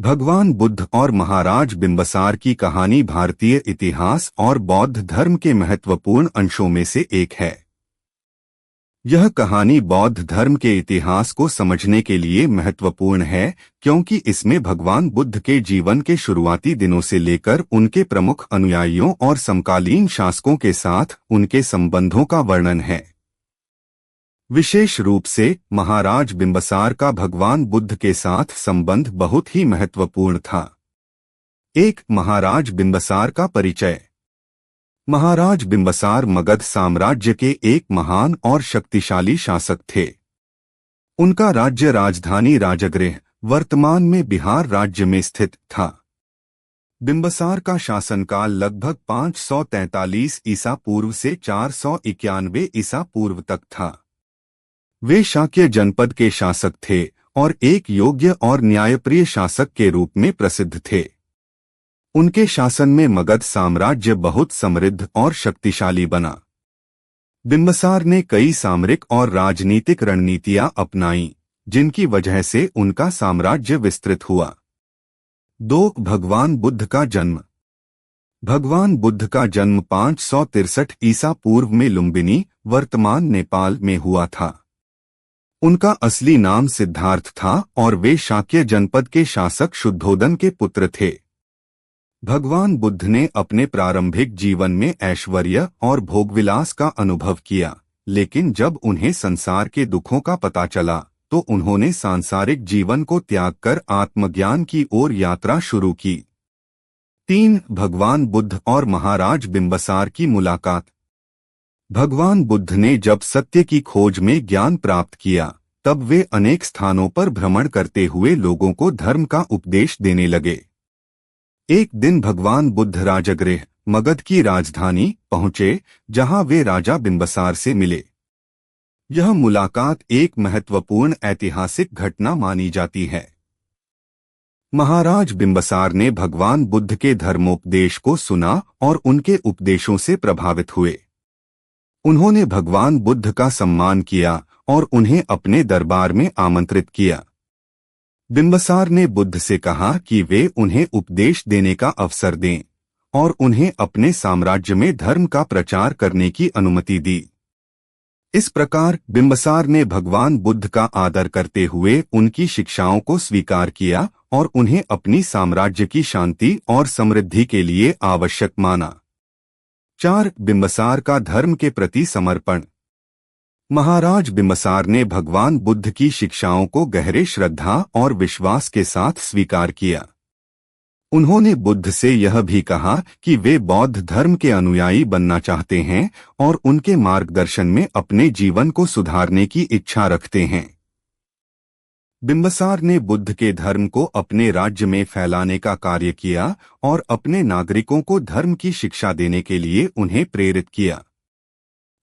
भगवान बुद्ध और महाराज बिम्बसार की कहानी भारतीय इतिहास और बौद्ध धर्म के महत्वपूर्ण अंशों में से एक है। यह कहानी बौद्ध धर्म के इतिहास को समझने के लिए महत्वपूर्ण है, क्योंकि इसमें भगवान बुद्ध के जीवन के शुरुआती दिनों से लेकर उनके प्रमुख अनुयायियों और समकालीन शासकों के साथ उनके संबंधों का वर्णन है। विशेष रूप से महाराज बिम्बसार का भगवान बुद्ध के साथ संबंध बहुत ही महत्वपूर्ण था। एक महाराज बिम्बसार का परिचय। महाराज बिम्बसार मगध साम्राज्य के एक महान और शक्तिशाली शासक थे। उनका राज्य राजधानी राजगृह वर्तमान में बिहार राज्य में स्थित था। बिम्बसार का शासनकाल लगभग 543 ईसा पूर्व से 491 ईसा पूर्व तक था। वे शाक्य जनपद के शासक थे और एक योग्य और न्यायप्रिय शासक के रूप में प्रसिद्ध थे। उनके शासन में मगध साम्राज्य बहुत समृद्ध और शक्तिशाली बना। बिम्बसार ने कई सामरिक और राजनीतिक रणनीतियां अपनाईं, जिनकी वजह से उनका साम्राज्य विस्तृत हुआ। 2. भगवान बुद्ध का जन्म। भगवान बुद्ध का जन्म 563 ईसा पूर्व में लुम्बिनी वर्तमान नेपाल में हुआ था। उनका असली नाम सिद्धार्थ था और वे शाक्य जनपद के शासक शुद्धोदन के पुत्र थे। भगवान बुद्ध ने अपने प्रारंभिक जीवन में ऐश्वर्य और भोगविलास का अनुभव किया, लेकिन जब उन्हें संसार के दुखों का पता चला तो उन्होंने सांसारिक जीवन को त्याग कर आत्मज्ञान की ओर यात्रा शुरू की। 3. भगवान बुद्ध और महाराज बिम्बसार की मुलाकात। भगवान बुद्ध ने जब सत्य की खोज में ज्ञान प्राप्त किया, तब वे अनेक स्थानों पर भ्रमण करते हुए लोगों को धर्म का उपदेश देने लगे। एक दिन भगवान बुद्ध राजगृह मगध की राजधानी पहुंचे, जहां वे राजा बिम्बसार से मिले। यह मुलाकात एक महत्वपूर्ण ऐतिहासिक घटना मानी जाती है। महाराज बिम्बसार ने भगवान बुद्ध के धर्मोपदेश को सुना और उनके उपदेशों से प्रभावित हुए। उन्होंने भगवान बुद्ध का सम्मान किया और उन्हें अपने दरबार में आमंत्रित किया। बिम्बसार ने बुद्ध से कहा कि वे उन्हें उपदेश देने का अवसर दें और उन्हें अपने साम्राज्य में धर्म का प्रचार करने की अनुमति दी। इस प्रकार बिम्बसार ने भगवान बुद्ध का आदर करते हुए उनकी शिक्षाओं को स्वीकार किया और उन्हें अपनी साम्राज्य की शांति और समृद्धि के लिए आवश्यक माना। 4. बिम्बसार का धर्म के प्रति समर्पण। महाराज बिम्बसार ने भगवान बुद्ध की शिक्षाओं को गहरे श्रद्धा और विश्वास के साथ स्वीकार किया। उन्होंने बुद्ध से यह भी कहा कि वे बौद्ध धर्म के अनुयायी बनना चाहते हैं और उनके मार्गदर्शन में अपने जीवन को सुधारने की इच्छा रखते हैं। बिम्बसार ने बुद्ध के धर्म को अपने राज्य में फैलाने का कार्य किया और अपने नागरिकों को धर्म की शिक्षा देने के लिए उन्हें प्रेरित किया।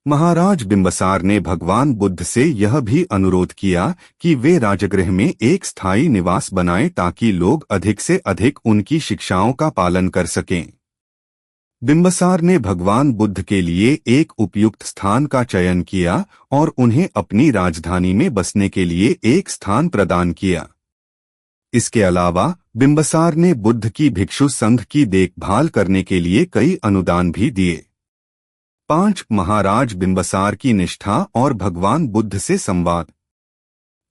महाराज बिम्बसार ने भगवान बुद्ध से यह भी अनुरोध किया कि वे राजगृह में एक स्थायी निवास बनाएं ताकि लोग अधिक से अधिक उनकी शिक्षाओं का पालन कर सकें। बिम्बसार ने भगवान बुद्ध के लिए एक उपयुक्त स्थान का चयन किया और उन्हें अपनी राजधानी में बसने के लिए एक स्थान प्रदान किया। इसके अलावा बिम्बसार ने बुद्ध की भिक्षु संघ की देखभाल करने के लिए कई अनुदान भी दिए। 5. महाराज बिम्बसार की निष्ठा और भगवान बुद्ध से संवाद।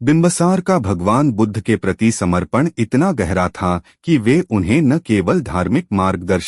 बिम्बसार का भगवान बुद्ध के प्रति समर्पण इतना गहरा था कि वे उन्हें न केवल धार्मिक मार्गदर्शन